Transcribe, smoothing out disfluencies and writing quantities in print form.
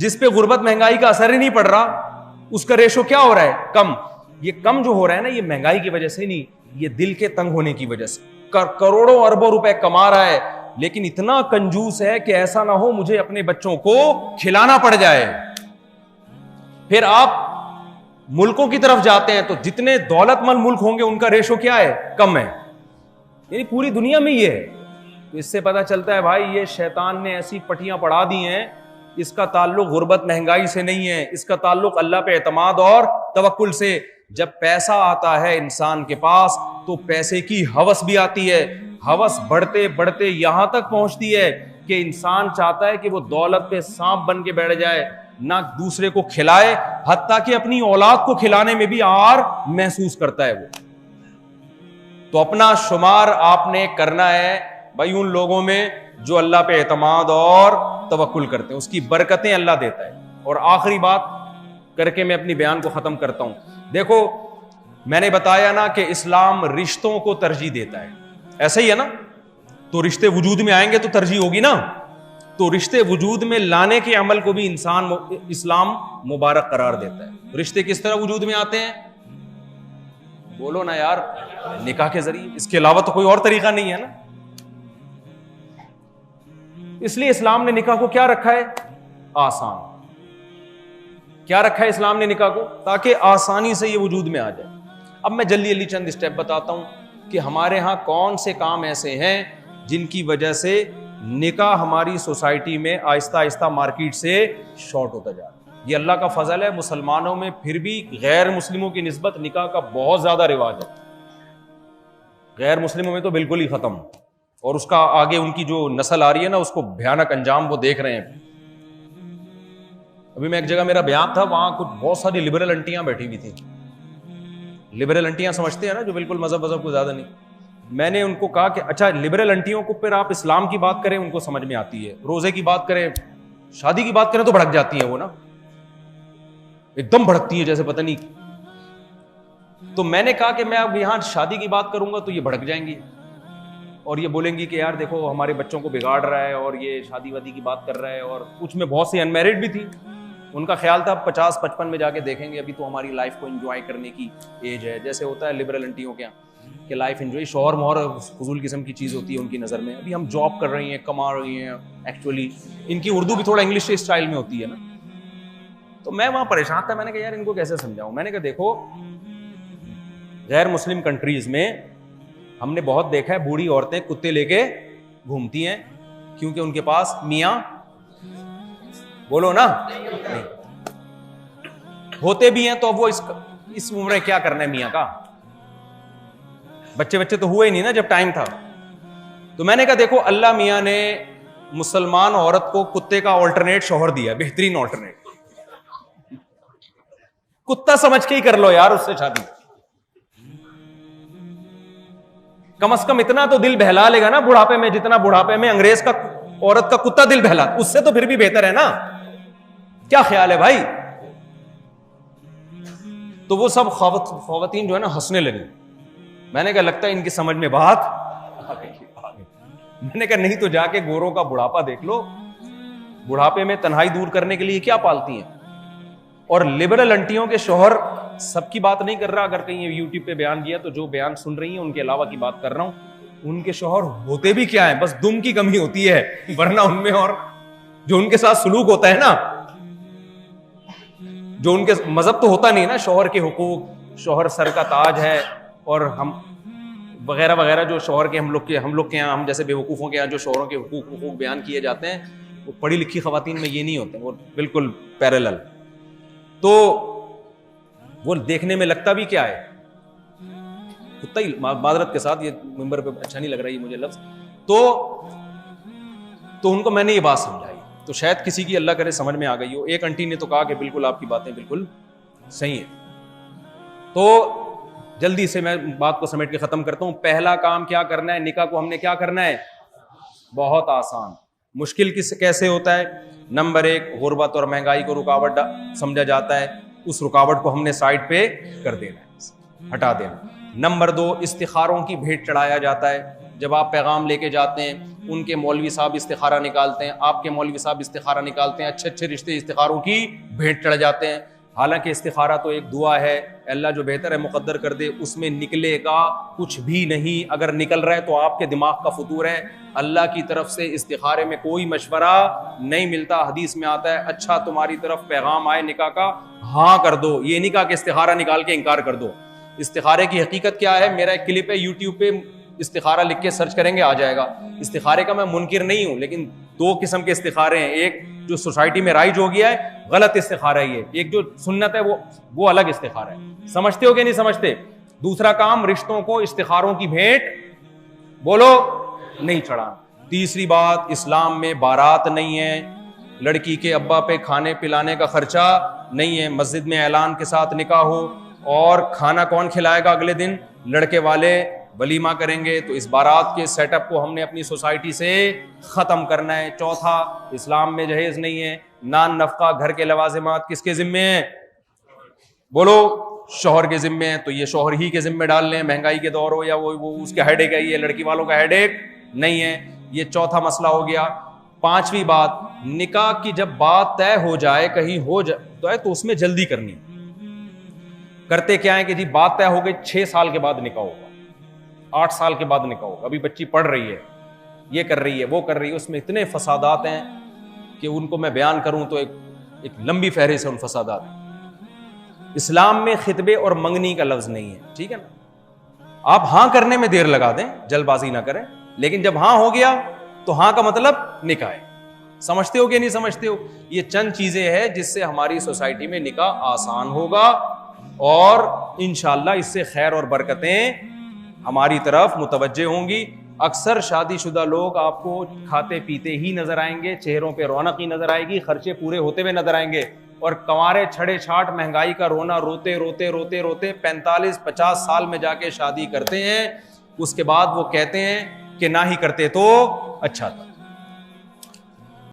جس پہ غربت مہنگائی کا اثر ہی نہیں پڑ رہا، اس کا ریشو کیا ہو رہا ہے؟ کم. یہ کم جو ہو رہا ہے نا، یہ مہنگائی کی وجہ سے نہیں، یہ دل کے تنگ ہونے کی وجہ سے. کروڑوں اربوں روپے کما رہا ہے لیکن اتنا کنجوس ہے کہ ایسا نہ ہو مجھے اپنے بچوں کو کھلانا پڑ جائے. پھر آپ ملکوں کی طرف جاتے ہیں تو جتنے دولت مند ملک ہوں گے ان کا ریشو کیا ہے؟ کم ہے. یعنی پوری دنیا میں یہ ہے. تو اس سے پتا چلتا ہے بھائی یہ شیطان نے ایسی پٹیاں پڑھا دی ہیں، اس کا تعلق غربت مہنگائی سے نہیں ہے، اس کا تعلق اللہ پہ اعتماد اور توکل سے. جب پیسہ آتا ہے انسان کے پاس تو پیسے کی ہوس بھی آتی ہے. ہوس بڑھتے بڑھتے یہاں تک پہنچتی ہے کہ انسان چاہتا ہے کہ وہ دولت پہ سانپ بن کے بیٹھ جائے، نہ دوسرے کو کھلائے، حتیٰ کہ اپنی اولاد کو کھلانے میں بھی آر محسوس کرتا ہے وہ. تو اپنا شمار آپ نے کرنا ہے بھائی ان لوگوں میں جو اللہ پہ اعتماد اور توکل کرتے ہیں، اس کی برکتیں اللہ دیتا ہے. اور آخری بات کر کے میں اپنی بیان کو ختم کرتا ہوں. دیکھو میں نے بتایا نا کہ اسلام رشتوں کو ترجیح دیتا ہے، ایسا ہی ہے نا؟ تو رشتے وجود میں آئیں گے تو ترجیح ہوگی نا. تو رشتے وجود میں لانے کے عمل کو بھی اسلام مبارک قرار دیتا ہے. رشتے کس طرح وجود میں آتے ہیں؟ بولو نا یار، نکاح کے ذریعے. اس کے علاوہ تو کوئی اور طریقہ نہیں ہے نا. اس لیے اسلام نے نکاح کو کیا رکھا ہے؟ آسان. کیا رکھا ہے اسلام نے نکاح کو؟ تاکہ آسانی سے یہ وجود میں آ جائے. اب میں جلدی چند اسٹیپ بتاتا ہوں کہ ہمارے ہاں کون سے کام ایسے ہیں جن کی وجہ سے نکاح ہماری سوسائٹی میں آہستہ آہستہ مارکیٹ سے شارٹ ہوتا جا رہا ہے. یہ اللہ کا فضل ہے، مسلمانوں میں پھر بھی غیر مسلموں کی نسبت نکاح کا بہت زیادہ رواج ہے. غیر مسلموں میں تو بالکل ہی ختم، اور اس کا آگے ان کی جو نسل آ رہی ہے نا اس کو بھیانک انجام وہ دیکھ رہے ہیں. ابھی میں ایک جگہ میرا بیان تھا، وہاں کچھ بہت ساری لبرل انٹیاں بیٹھی ہوئی تھیں. لبرل انٹیاں سمجھتے ہیں نا، جو بالکل مذہب کو زیادہ نہیں. میں نے ان کو کہا کہ اچھا لبرل انٹیوں کو پھر آپ اسلام کی بات کریں ان کو سمجھ میں آتی ہے، روزے کی بات کریں، شادی کی بات کریں تو بھڑک جاتی ہیں وہ نا، ایک دم بھڑکتی ہیں جیسے پتہ نہیں. تو میں نے کہا کہ میں اب یہاں شادی کی بات کروں گا تو یہ بھڑک جائیں گی اور یہ بولیں گی کہ یار دیکھو ہمارے بچوں کو بگاڑ رہا ہے اور یہ شادی وادی کی بات کر رہا ہے. اور کچھ میں بہت سی انمیرڈ بھی تھی. ان کا خیال تھا 50-55 میں جا کے دیکھیں گے، ابھی تو ہماری لائف کو انجوائے کرنے کی ایج ہے. جیسے ہوتا ہے لبرل انٹیوں کے یہاں کہ لائف انجوائے، شوہر مہر فضول قسم کی چیز ہوتی ہے ان کی نظر میں. ابھی ہم جاب کر رہی ہیں، کما رہی ہیں. ایکچولی ان کی اردو بھی تھوڑا انگلش اسٹائل میں ہوتی ہے نا. تو میں وہاں پریشان تھا. میں نے کہا یار ان کو کیسے سمجھاؤں. میں نے کہا دیکھو غیر مسلم کنٹریز میں ہم نے بہت دیکھا ہے بوڑھی عورتیں کتے لے کے گھومتی ہیں کیونکہ ان کے پاس میاں، بولو نا، نہیں ہوتے بھی ہیں. تو اب وہ اس عمر میں کیا کرنا ہے میاں کا؟ بچے تو ہوئے ہی نہیں نا جب ٹائم تھا. تو میں نے کہا دیکھو اللہ میاں نے مسلمان عورت کو کتے کا آلٹرنیٹ شوہر دیا، بہترین آلٹرنیٹ. کتا سمجھ کے ہی کر لو یار اس سے شادی. کم از کم اتنا تو دل بہلا لے گا نا بڑھاپے میں، جتنا بڑھاپے میں انگریز کا عورت کا کتا دل بہلا، اس سے تو پھر بھی بہتر ہے نا. کیا خیال ہے بھائی؟ تو وہ سب خواتین جو ہے نا ہنسنے لگی. میں نے کہا لگتا ہے ان کی سمجھ میں بات آ گئی. میں نے کہا نہیں تو جا کے گوروں کا بڑھاپا دیکھ لو. بڑھاپے میں تنہائی دور کرنے کے لیے کیا پالتی ہیں. اور لبرل انٹیوں کے شوہر، سب کی بات نہیں کر رہا، اگر کہیں یوٹیوب پہ بیان کیا تو جو بیان سن رہی ہیں ان کے علاوہ کی بات کر رہا ہوں. ان کے شوہر ہوتے بھی کیا ہیں، بس دم کی کمی ہوتی ہے، ورنہ ان میں اور جو ان کے ساتھ سلوک ہوتا ہے نا، جو ان کے مذہب تو ہوتا نہیں نا، شوہر کے حقوق، شوہر سر کا تاج ہے، اور ہم وغیرہ وغیرہ جو شوہر کے ہم لوگ کے یہاں، ہم جیسے بے وقوفوں کے یہاں جو شوہروں کے حقوق بیان کیے جاتے ہیں، وہ پڑھی لکھی خواتین میں یہ نہیں ہوتے، وہ بالکل پیرالل. تو وہ دیکھنے میں لگتا بھی کیا ہے کتا ہی، معذرت کے ساتھ یہ ممبر پہ اچھا نہیں لگ رہا ہے مجھے لفظ. تو ان کو میں نے یہ بات سمجھائی تو شاید کسی کی اللہ کرے سمجھ میں آ گئی ہو. ایک انٹی نے تو کہا کہ بالکل آپ کی باتیں بالکل صحیح ہیں. تو جلدی سے میں بات کو سمیٹ کے ختم کرتا ہوں. پہلا کام کیا کرنا ہے، نکاح کو ہم نے کیا کرنا ہے؟ بہت آسان. مشکل کیسے ہوتا ہے؟ نمبر 1 غربت اور مہنگائی کو رکاوٹ سمجھا جاتا ہے، اس رکاوٹ کو ہم نے سائڈ پہ کر دینا ہے، ہٹا دینا. نمبر 2 استخاروں کی بھیٹ چڑھایا جاتا ہے. جب آپ پیغام لے کے جاتے ہیں ان کے مولوی صاحب استخارہ نکالتے ہیں, آپ کے مولوی صاحب استخارہ نکالتے ہیں, اچھے اچھے رشتے استخاروں کی بھیٹ چڑھ جاتے ہیں. حالانکہ استخارہ تو ایک دعا ہے, اللہ جو بہتر ہے مقدر کر دے, اس میں نکلے گا کچھ بھی نہیں. اگر نکل رہا ہے تو آپ کے دماغ کا فطور ہے. اللہ کی طرف سے استخارے میں کوئی مشورہ نہیں ملتا. حدیث میں آتا ہے اچھا تمہاری طرف پیغام آئے نکاح کا, ہاں کر دو, یہ نہیں کہا کہ استخارہ نکال کے انکار کر دو. استخارے کی حقیقت کیا ہے, میرا ایک کلپ ہے یوٹیوب پہ, استخارہ لکھ کے سرچ کریں گے آ جائے گا. استخارے کا میں منکر نہیں ہوں, لیکن دو قسم کے استخارے ہیں, ایک جو سوسائٹی میں رائج ہو گیا ہے غلط استخارہ ہے یہ, ایک جو سنت ہے وہ الگ استخارہ ہے. سمجھتے ہو کہ نہیں سمجھتے؟ دوسرا کام رشتوں کو استخاروں کی بھیٹ بولو نہیں چڑھانا. تیسری بات, اسلام میں بارات نہیں ہے, لڑکی کے ابا پہ کھانے پلانے کا خرچہ نہیں ہے, مسجد میں اعلان کے ساتھ نکاح ہو, اور کھانا کون کھلائے گا اگلے دن؟ لڑکے والے ولیمہ کریں گے. تو اس بارات کے سیٹ اپ کو ہم نے اپنی سوسائٹی سے ختم کرنا ہے. چوتھا, اسلام میں جہیز نہیں ہے. نان نفقہ گھر کے لوازمات کس کے ذمے ہیں؟ بولو شوہر کے ذمے ہیں. تو یہ شوہر ہی کے ذمے ڈال لیں, مہنگائی کے دور ہو یا وہ اس کا ہیڈ ایک ہے, یہ لڑکی والوں کا ہیڈ ایک نہیں ہے. یہ چوتھا مسئلہ ہو گیا. پانچویں بات, نکاح کی جب بات طے ہو جائے, کہیں ہو جائے تو اس میں جلدی کرنی. کرتے کیا ہے کہ جی بات طے ہو گئی, 6 سال کے بعد نکاح ہوگا, 8 سال کے بعد نکاح ہوگا, ابھی بچی پڑھ رہی ہے, یہ کر رہی ہے, وہ کر رہی ہے. اس میں اتنے فسادات ہیں کہ ان کو میں بیان کروں تو ایک لمبی فہرست ہے ان فسادات. اسلام میں خطبے اور منگنی کا لفظ نہیں ہے, ٹھیک ہے نا. آپ ہاں کرنے میں دیر لگا دیں, جلد بازی نہ کریں, لیکن جب ہاں ہو گیا تو ہاں کا مطلب نکاح ہے. سمجھتے ہو کہ نہیں سمجھتے ہو؟ یہ چند چیزیں ہیں جس سے ہماری سوسائٹی میں نکاح آسان ہوگا, اور انشاءاللہ اس سے خیر اور برکتیں ہماری طرف متوجہ ہوں گی. اکثر شادی شدہ لوگ آپ کو کھاتے پیتے ہی نظر آئیں گے, چہروں پہ رونق ہی نظر آئے گی, خرچے پورے ہوتے ہوئے نظر آئیں گے, اور کنوارے چھڑے چھاٹ مہنگائی کا رونا روتے روتے روتے روتے 45-50 سال میں جا کے شادی کرتے ہیں. اس کے بعد وہ کہتے ہیں کہ نہ ہی کرتے تو اچھا تھا.